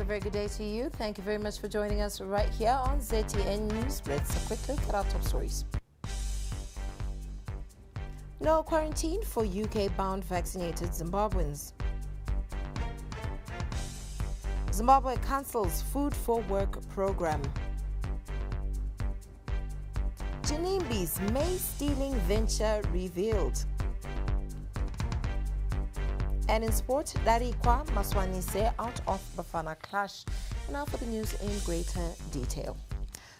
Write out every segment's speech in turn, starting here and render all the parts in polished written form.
very good day to you. Thank you very much for joining us right here on ZTN News. Let's a quick look at our top stories. No quarantine for UK-bound vaccinated Zimbabweans. Zimbabwe cancels Food for Work program. Genderbased maize-stealing venture revealed. And in sport, Darikwa Maswanise out of Bafana clash. Now for the news in greater detail.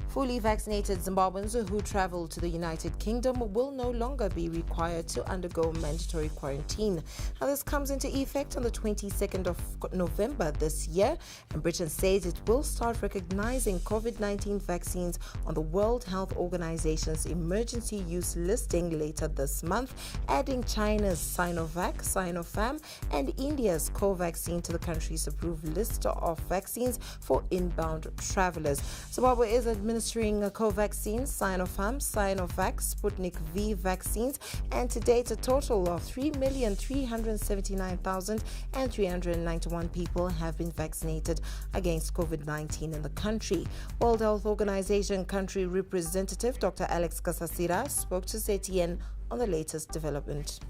Fully vaccinated Zimbabweans who travel to the United Kingdom will no longer be required to undergo mandatory quarantine. Now, this comes into effect on the 22nd of November this year, and Britain says it will start recognizing COVID-19 vaccines on the World Health Organization's emergency use listing later this month, adding China's Sinovac, Sinopharm, and India's Covaxin to the country's approved list of vaccines for inbound travelers. Zimbabwe is administering Covaxin, Sinopharm, Sinovac, Sputnik V vaccines, and to date a total of 3,379,391 people have been vaccinated against COVID-19 in the country. World Health Organization country representative Dr. Alex Kasasira spoke to ZTN on the latest development.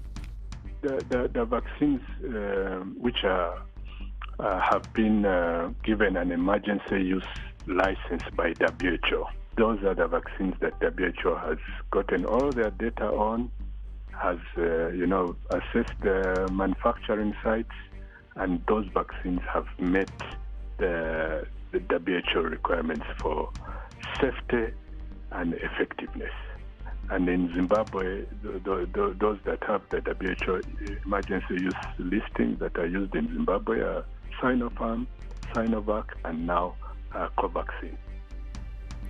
The vaccines which have been given an emergency use license by WHO. Those are the vaccines that WHO has gotten all their data on, has assessed the manufacturing sites, and those vaccines have met the WHO requirements for safety and effectiveness. And in Zimbabwe, those that have the WHO emergency use listing that are used in Zimbabwe are Sinopharm, Sinovac, and now Covaxin.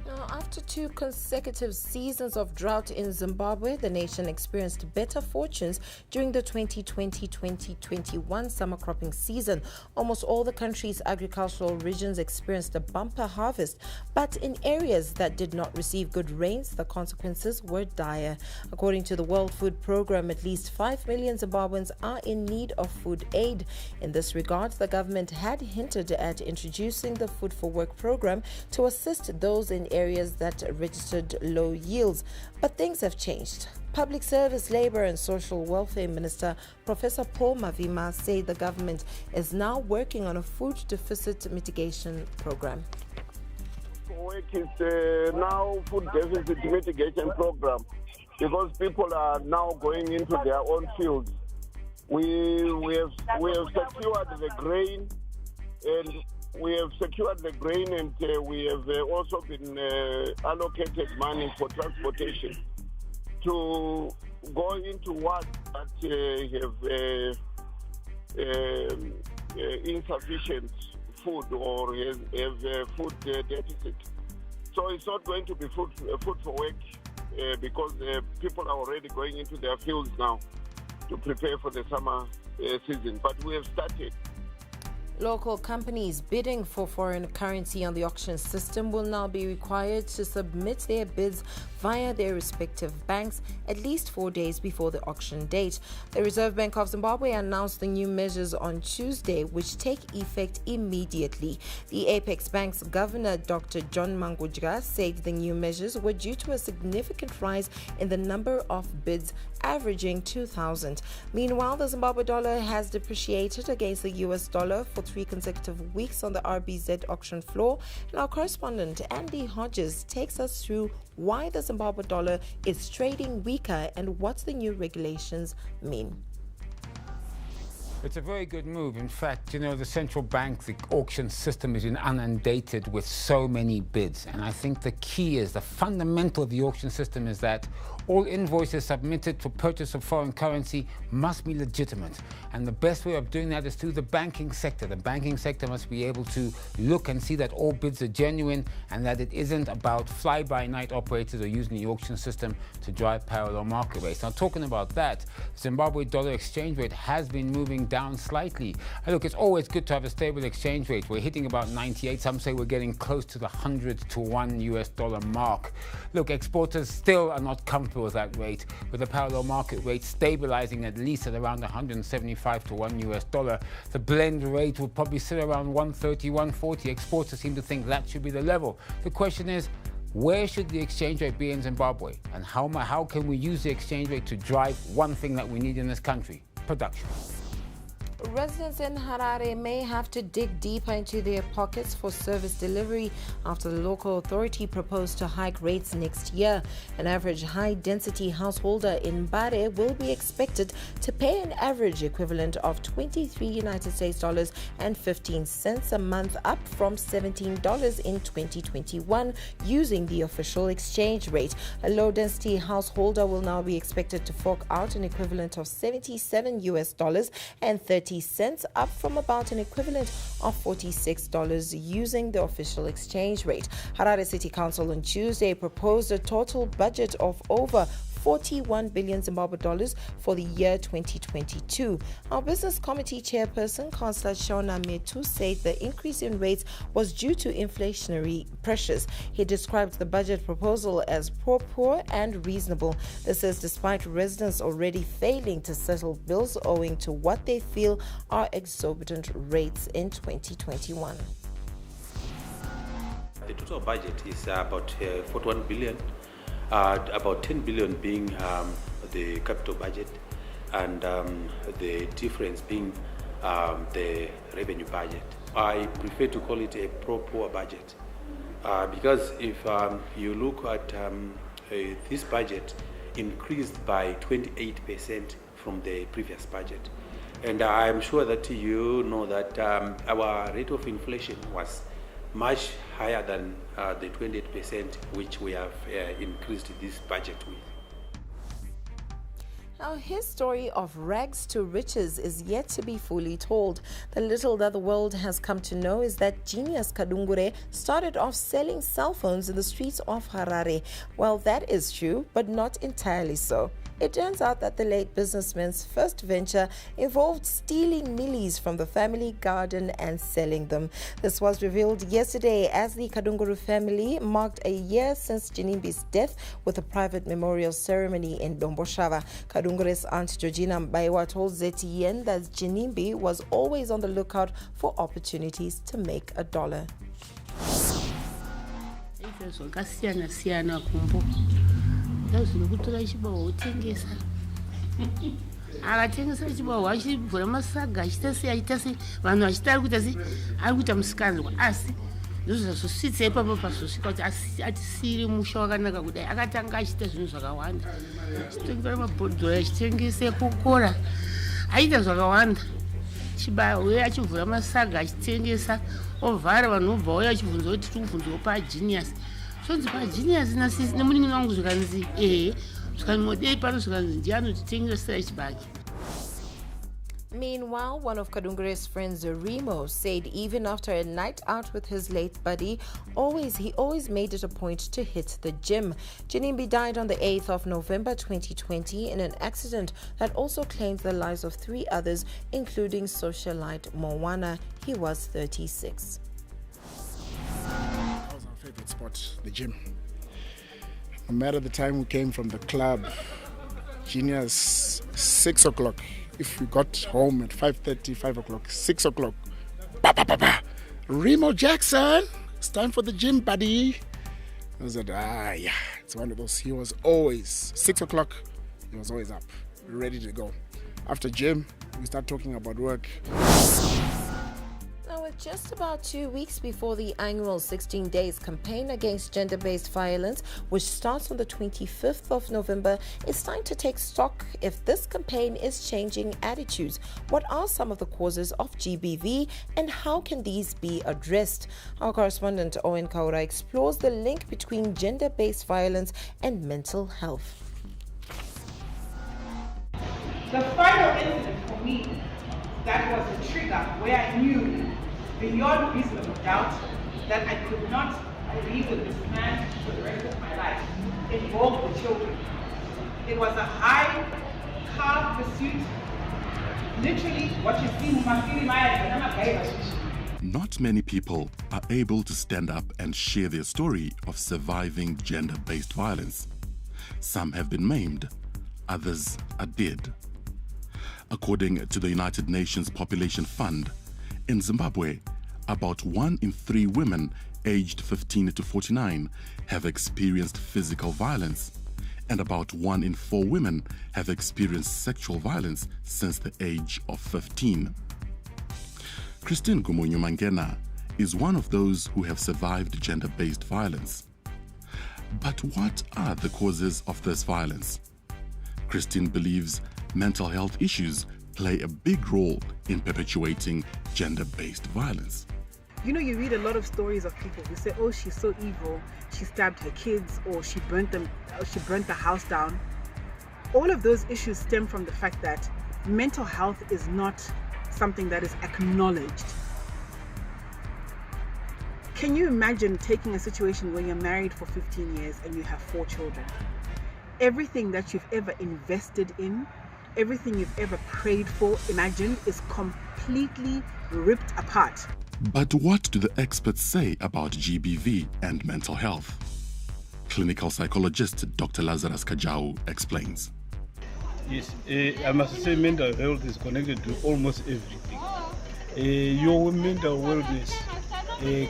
Now, after 2 consecutive seasons of drought in Zimbabwe, the nation experienced better fortunes during the 2020-2021 summer cropping season. Almost all the country's agricultural regions experienced a bumper harvest, but in areas that did not receive good rains, the consequences were dire. According to the World Food Programme, at least 5 million Zimbabweans are in need of food aid. In this regard, the government had hinted at introducing the Food for Work program to assist those in areas that registered low yields. But things have changed. Public Service, Labour and Social Welfare Minister Professor Paul Mavima said the government is now working on a food deficit mitigation program. Work is now food deficit mitigation program because people are now going into their own fields. We have secured the grain and we have we have also been allocated money for transportation to go into wards that have insufficient food or have food deficit. So it's not going to be food for work because people are already going into their fields now to prepare for the summer season. But we have started. Local companies bidding for foreign currency on the auction system will now be required to submit their bids via their respective banks at least 4 days before the auction date. The Reserve Bank of Zimbabwe announced the new measures on Tuesday, which take effect immediately. The Apex Bank's governor, Dr. John Mangudya, said the new measures were due to a significant rise in the number of bids, averaging 2,000. Meanwhile, the Zimbabwe dollar has depreciated against the US dollar for 3 consecutive weeks on the RBZ auction floor. And our correspondent Andy Hodges takes us through why the Zimbabwe dollar is trading weaker and what the new regulations mean. It's a very good move. In fact, the central bank, the auction system has been inundated with so many bids. And I think the key is, the fundamental of the auction system is that all invoices submitted for purchase of foreign currency must be legitimate. And the best way of doing that is through the banking sector. The banking sector must be able to look and see that all bids are genuine and that it isn't about fly-by-night operators or using the auction system to drive parallel market rates. Now, talking about that, Zimbabwe dollar exchange rate has been moving down slightly. And look, it's always good to have a stable exchange rate. We're hitting about 98. Some say we're getting close to the 100 to 1 US dollar mark. Look, exporters still are not comfortable multiple of that rate, with the parallel market rate stabilizing at least at around 175 to $1. The blend rate will probably sit around 130, 140. Exporters seem to think that should be the level. The question is, where should the exchange rate be in Zimbabwe? And how can we use the exchange rate to drive one thing that we need in this country? Production. Residents in Harare may have to dig deeper into their pockets for service delivery after the local authority proposed to hike rates next year. An average high-density householder in Bare will be expected to pay an average equivalent of $23 a month, up from $17 in 2021, using the official exchange rate. A low-density householder will now be expected to fork out an equivalent of $77 and 30 cents, up from about an equivalent of $46 using the official exchange rate. Harare City Council on Tuesday proposed a total budget of over 41 billion Zimbabwe dollars for the year 2022. Our business committee chairperson, Councillor Shona Metu, said the increase in rates was due to inflationary pressures. He described the budget proposal as poor and reasonable. This is despite residents already failing to settle bills owing to what they feel are exorbitant rates in 2021. The total budget is about 41 billion. About 10 billion being the capital budget, and the difference being the revenue budget. I prefer to call it a pro-poor budget because if you look at this budget increased by 28% from the previous budget, and I'm sure that you know that our rate of inflation was much higher than the 28% which we have increased this budget with. Now, his story of rags to riches is yet to be fully told. The little that the world has come to know is that genius Kadungures started off selling cell phones in the streets of Harare. Well, that is true, but not entirely so. It turns out that the late businessman's first venture involved stealing millies from the family garden and selling them. This was revealed yesterday as the Kadungures family marked a year since Genimbi's death with a private memorial ceremony in Domboshava. Kadungures' aunt Georgina Mbaiwa told ZTN that Genimbi was always on the lookout for opportunities to make a dollar. Kutora chibaho utengesa akatengesa chibaho achivhura masaga achita sei vanhu vachita ari kuita musikanzwa, asi ndozvazosvitsa ipapo pazosvika kuti atisiri musha wakanaka kudai. Akatanga achita zvinhu zvakawanda, achitengesa mabhodhoro, achitengesa kokora, aita zvakawanda. Chibaho achivhura masaga achitengesa, ovhara, vanhu vobva vauya achibvunza kuti tiri kubvunzawo pagenius. Genius nasisi nemuningi wangu zvikanzi zvikanimodei pano zvikanzi ndianotitengesera chibage. Meanwhile, one of Kadungures' friends, Remo, said even after a night out with his late buddy, he always made it a point to hit the gym. Genimbi died on the 8th of November 2020 in an accident that also claimed the lives of 3 others, including socialite Moana. He was 36. Favorite spot, the gym. No matter the time we came from the club, genius, 6 o'clock. If we got home at 5:30, 5 o'clock, 6 o'clock, Remo Jackson, it's time for the gym, buddy. I said, yeah, it's one of those. He was always 6 o'clock. He was always up, ready to go. After gym, we start talking about work. With just about 2 weeks before the annual 16 days campaign against gender-based violence, which starts on the 25th of November, it's time to take stock if this campaign is changing attitudes. What are some of the causes of GBV and how can these be addressed? Our correspondent Owen Kaura explores the link between gender-based violence and mental health. The final incident for me, that was the trigger where I knew beyond reasonable doubt that I could not be with this man for the rest of my life, involved with children. It was a high car pursuit, literally what you see in my. Not many people are able to stand up and share their story of surviving gender-based violence. Some have been maimed, others are dead. According to the United Nations Population Fund, in Zimbabwe, about 1 in 3 women aged 15 to 49 have experienced physical violence, and about 1 in 4 women have experienced sexual violence since the age of 15. Christine Gumunyumangena is one of those who have survived gender-based violence. But what are the causes of this violence? Christine believes mental health issues play a big role in perpetuating gender-based violence. You know, you read a lot of stories of people who say, oh, she's so evil, she stabbed her kids, or she burnt the house down. All of those issues stem from the fact that mental health is not something that is acknowledged. Can you imagine taking a situation where you're married for 15 years and you have 4 children? Everything that you've ever invested in, everything you've ever prayed for, imagined, is completely ripped apart. But what do the experts say about GBV and mental health? Clinical psychologist Dr. Lazarus Kajau explains. Yes, I must say mental health is connected to almost everything. Your mental wellness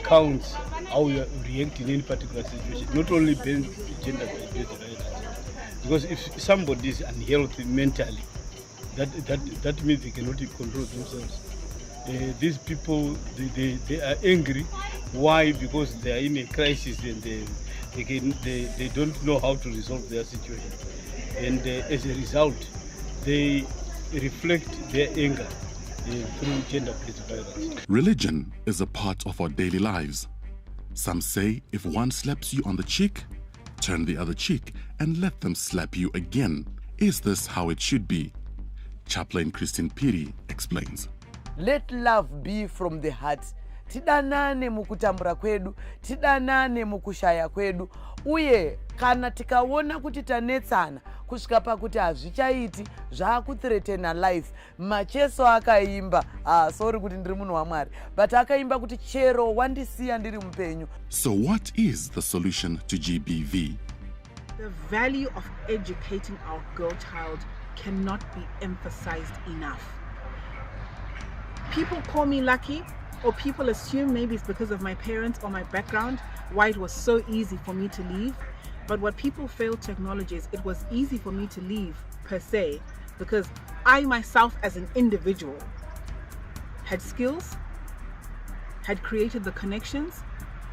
counts how you react in any particular situation, not only gender-based violence. Because if somebody is unhealthy mentally, that means they cannot control themselves. These people, they are angry. Why? Because they are in a crisis and they don't know how to resolve their situation. And as a result, they reflect their anger through gender-based violence. Religion is a part of our daily lives. Some say if one slaps you on the cheek, turn the other cheek and let them slap you again. Is this how it should be? Chaplain Christine Piri explains. Let love be from the heart. Tidanane mukutambura kwedu, tidanane mukushaya kwedu. Uye kana tikaona kuti tanetsana kusvika pakuti hazvichaiti zvaakuthreatena life. Macheso akaimba, sorry kuti ndiri munhu waMwari, but akaimba kuti chero wandisiya ndiri mupenyu. So what is the solution to GBV? The value of educating our girl child cannot be emphasized enough. People call me lucky, or people assume maybe it's because of my parents or my background why it was so easy for me to leave. But what people fail to acknowledge is it was easy for me to leave per se because I myself as an individual had skills, had created the connections,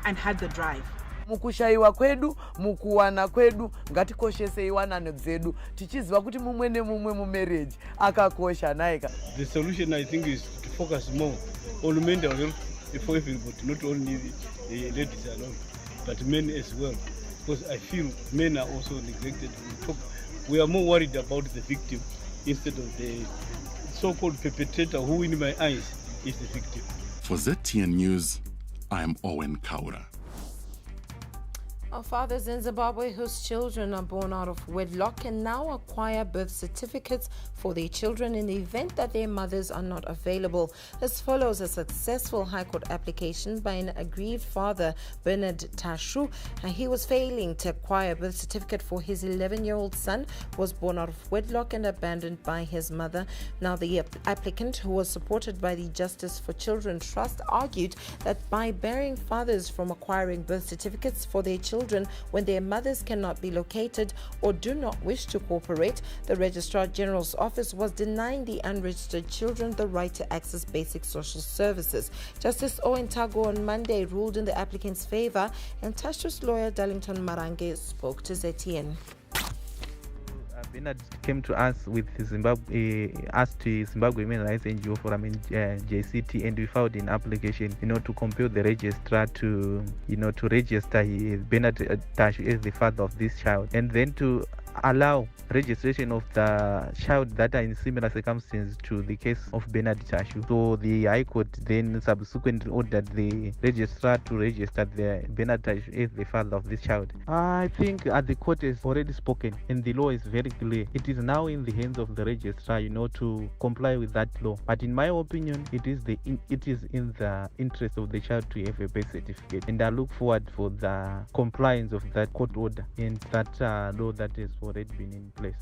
and had the drive. Mukushaiwa kwedu, mukuwana kwedu, ngatikoshese iwanano dzedu. Tichiziva kuti mumwe nemumwe mu marriage akakosha naika. The solution I think is to focus more on mental health for everybody, not only the ladies alone, but men as well. Because I feel men are also neglected. We are more worried about the victim instead of the so-called perpetrator, who in my eyes is the victim. For ZTN News, I am Owen Kaura. Our fathers in Zimbabwe whose children are born out of wedlock can now acquire birth certificates for their children in the event that their mothers are not available. This follows a successful High Court application by an aggrieved father, Bernard Tashu. He was failing to acquire a birth certificate for his 11-year-old son who was born out of wedlock and abandoned by his mother. Now, the applicant, who was supported by the Justice for Children Trust, argued that by barring fathers from acquiring birth certificates for their children when their mothers cannot be located or do not wish to cooperate, the Registrar General's office was denying the unregistered children the right to access basic social services. Justice Owen Tago on Monday ruled in the applicant's favor, and Tashu's lawyer Darlington Marange spoke to ZTN. Bernard came to us with Zimbabwe Human Rights NGO Forum in JCT, and we filed an application, to compel the registrar to register Bernard Tashu as the father of this child, and then to allow registration of the child that are in similar circumstances to the case of Bernard Tashu. So the High Court then subsequently ordered the registrar to register the Bernard Tashu as the father of this child. I think the court has already spoken and the law is very clear. It is now in the hands of the registrar, to comply with that law. But in my opinion, it is in the interest of the child to have a birth certificate, and I look forward for the compliance of that court order and that law that is already been in place.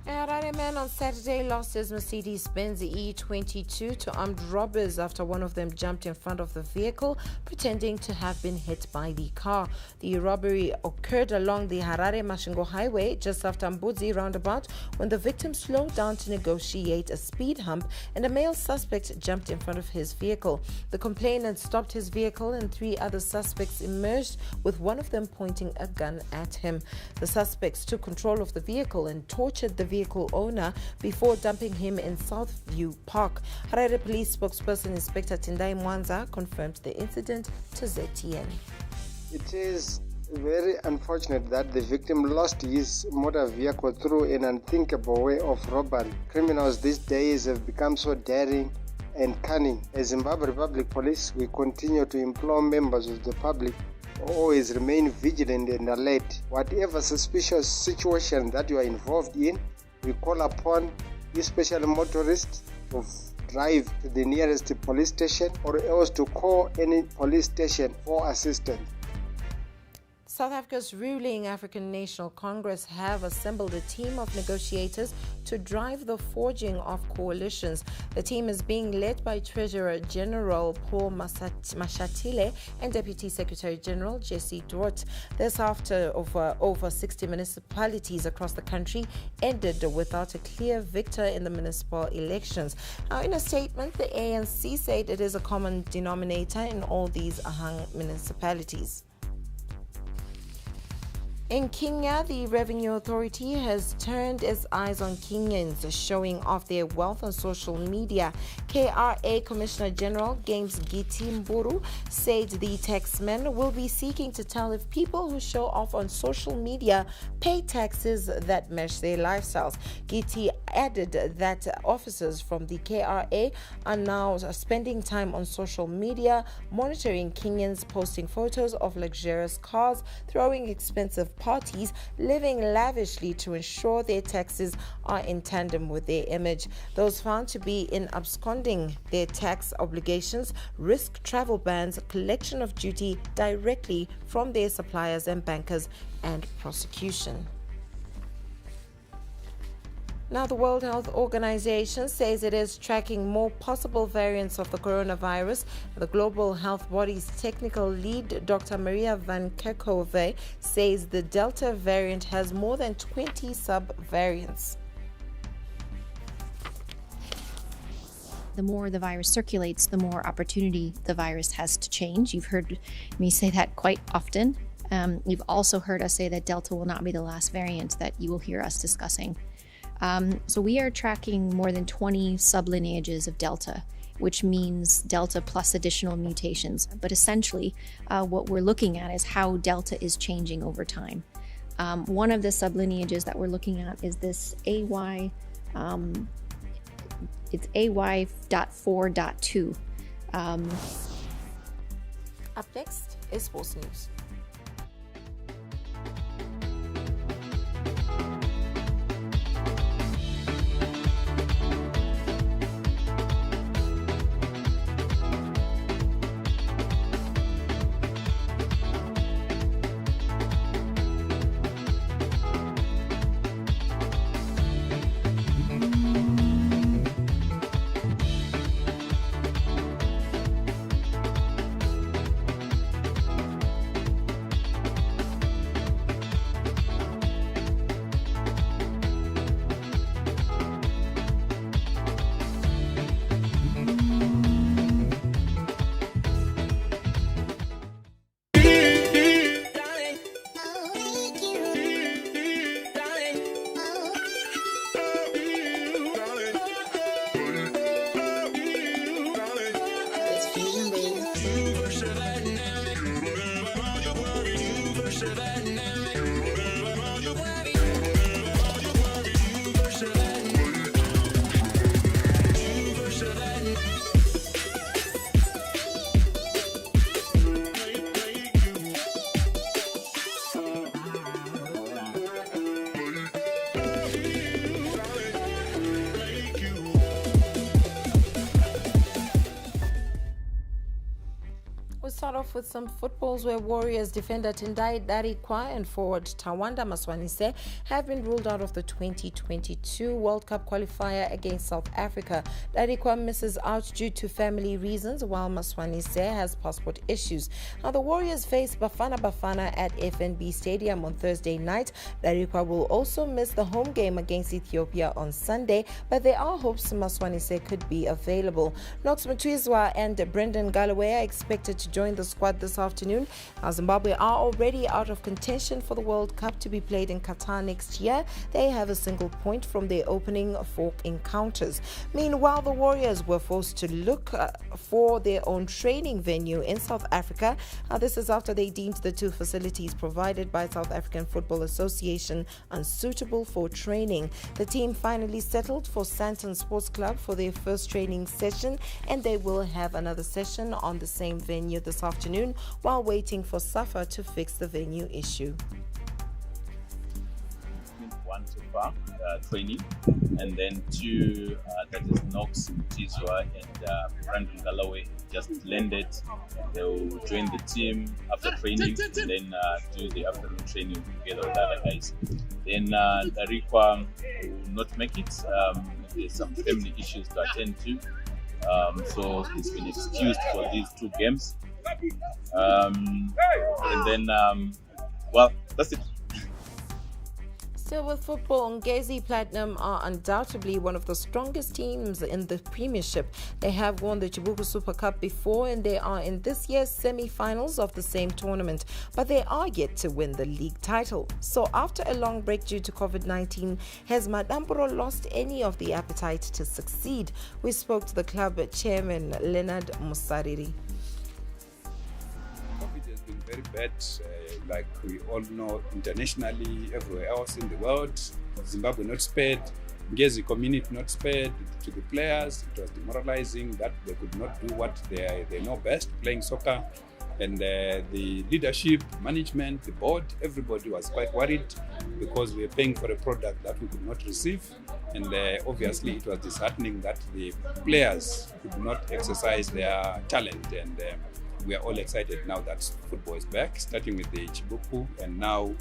A Harare man on Saturday lost his Mercedes-Benz E22 to armed robbers after one of them jumped in front of the vehicle, pretending to have been hit by the car. The robbery occurred along the Harare-Masvingo highway just after Mbudzi roundabout when the victim slowed down to negotiate a speed hump and a male suspect jumped in front of his vehicle. The complainant stopped his vehicle and 3 other suspects emerged, with one of them pointing a gun at him. The suspects took control of the vehicle and tortured the vehicle owner before dumping him in Southview Park. Harare Police spokesperson Inspector Tindai Mwanza confirmed the incident to ZTN. It is very unfortunate that the victim lost his motor vehicle through an unthinkable way of robbery. Criminals these days have become so daring and cunning. As Zimbabwe Republic Police, we continue to implore members of the public always remain vigilant and alert. Whatever suspicious situation that you are involved in, we call upon especially motorists to drive to the nearest police station or else to call any police station for assistance. South Africa's ruling African National Congress have assembled a team of negotiators to drive the forging of coalitions. The team is being led by Treasurer General Paul Mashatile and Deputy Secretary General Jesse Dort. This after over 60 municipalities across the country ended without a clear victor in the municipal elections. Now, in a statement, the ANC said it is a common denominator in all these Ahang municipalities. In Kenya, the Revenue Authority has turned its eyes on Kenyans showing off their wealth on social media. KRA Commissioner General James Giti Mburu said the taxmen will be seeking to tell if people who show off on social media pay taxes that match their lifestyles. Giti added that officers from the KRA are now spending time on social media, monitoring Kenyans posting photos of luxurious cars, throwing expensive parties, living lavishly to ensure their taxes are in tandem with their image. Those found to be in absconding their tax obligations risk travel bans, collection of duty directly from their suppliers and bankers, and prosecution. Now, the World Health Organization says it is tracking more possible variants of the coronavirus. The global health body's technical lead, Dr. Maria Van Kerkhove, says the Delta variant has more than 20 sub-variants. The more the virus circulates, the more opportunity the virus has to change. You've heard me say that quite often. You've also heard us say that Delta will not be the last variant that you will hear us discussing. So we are tracking more than 20 sublineages of Delta, which means Delta plus additional mutations. But essentially, what we're looking at is how Delta is changing over time. One of the sublineages that we're looking at is this AY, it's AY.4.2. Up next is Sports News. off with some footballs where Warriors defender Tendai Darikwa and forward Tawanda Maswanise have been ruled out of the 2022 World Cup qualifier against South Africa. Darikwa misses out due to family reasons, while Maswanise has passport issues. Now, the Warriors face Bafana at FNB Stadium on Thursday night. Darikwa will also miss the home game against Ethiopia on Sunday, but there are hopes Maswanise could be available. Knox Mtwizwa and Brendan Galloway are expected to join the squad this afternoon. Zimbabwe are already out of contention for the World Cup to be played in Qatar next year. They have a single point from their opening 4 encounters. Meanwhile, the Warriors were forced to look for their own training venue in South Africa. This is after they deemed the 2 facilities provided by South African Football Association unsuitable for training. The team finally settled for Sandton Sports Club for their first training session, and they will have another session on the same venue this afternoon while waiting for SAFA to fix the venue issue. One so far, training, and then 2, that is Knox Mtizwa and Brandon Galloway just landed. They will join the team after training and then do the afternoon training together with other guys. Then Darikwa will not make it. There's some family issues to attend to. So he's been excused for these 2 games. And then, well, that's it. Still with football, Ngezi Platinum are undoubtedly one of the strongest teams in the Premiership. They have won the Chibuku Super Cup before, and they are in this year's semi-finals of the same tournament, but they are yet to win the league title. So after a long break due to COVID-19, has Madampuro lost any of the appetite to succeed? We spoke to the club chairman, Leonard Musariri. Very bad, like we all know, internationally, everywhere else in the world. Zimbabwe not spared, Ngezi community not spared. To the players, it was demoralizing that they could not do what they know best, playing soccer. And the leadership, management, the board, everybody was quite worried because we were paying for a product that we could not receive. And obviously it was disheartening that the players could not exercise their talent. And we are all excited now that football is back, starting with the Chibuku, and now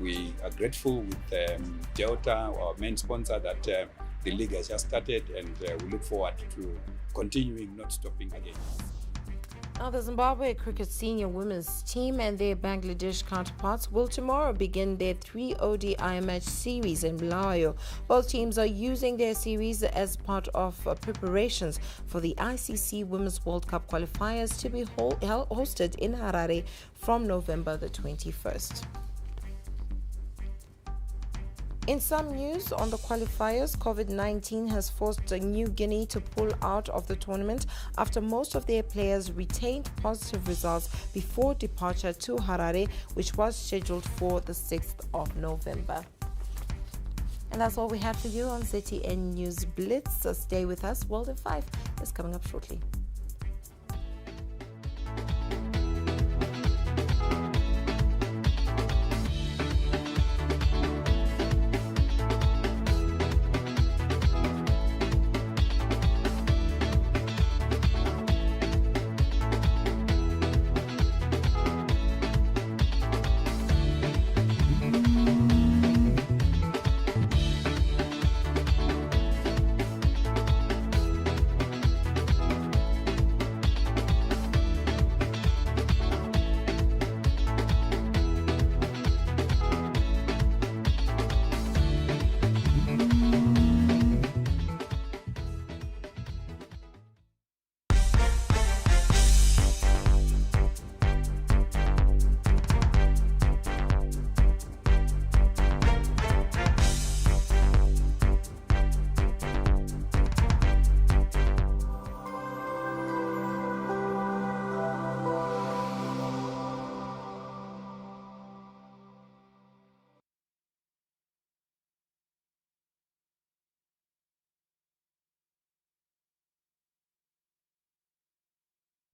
we are grateful with Delta, our main sponsor, that the league has just started, and we look forward to continuing, not stopping again. Now, the Zimbabwe cricket senior women's team and their Bangladesh counterparts will tomorrow begin their 3 ODI match series in Bulawayo. Both teams are using their series as part of preparations for the ICC Women's World Cup qualifiers to be hosted in Harare from November the 21st. In some news on the qualifiers, COVID-19 has forced New Guinea to pull out of the tournament after most of their players retained positive results before departure to Harare, which was scheduled for the 6th of November. And that's all we had for you on ZTN News Blitz. So stay with us. World in 5 is coming up shortly.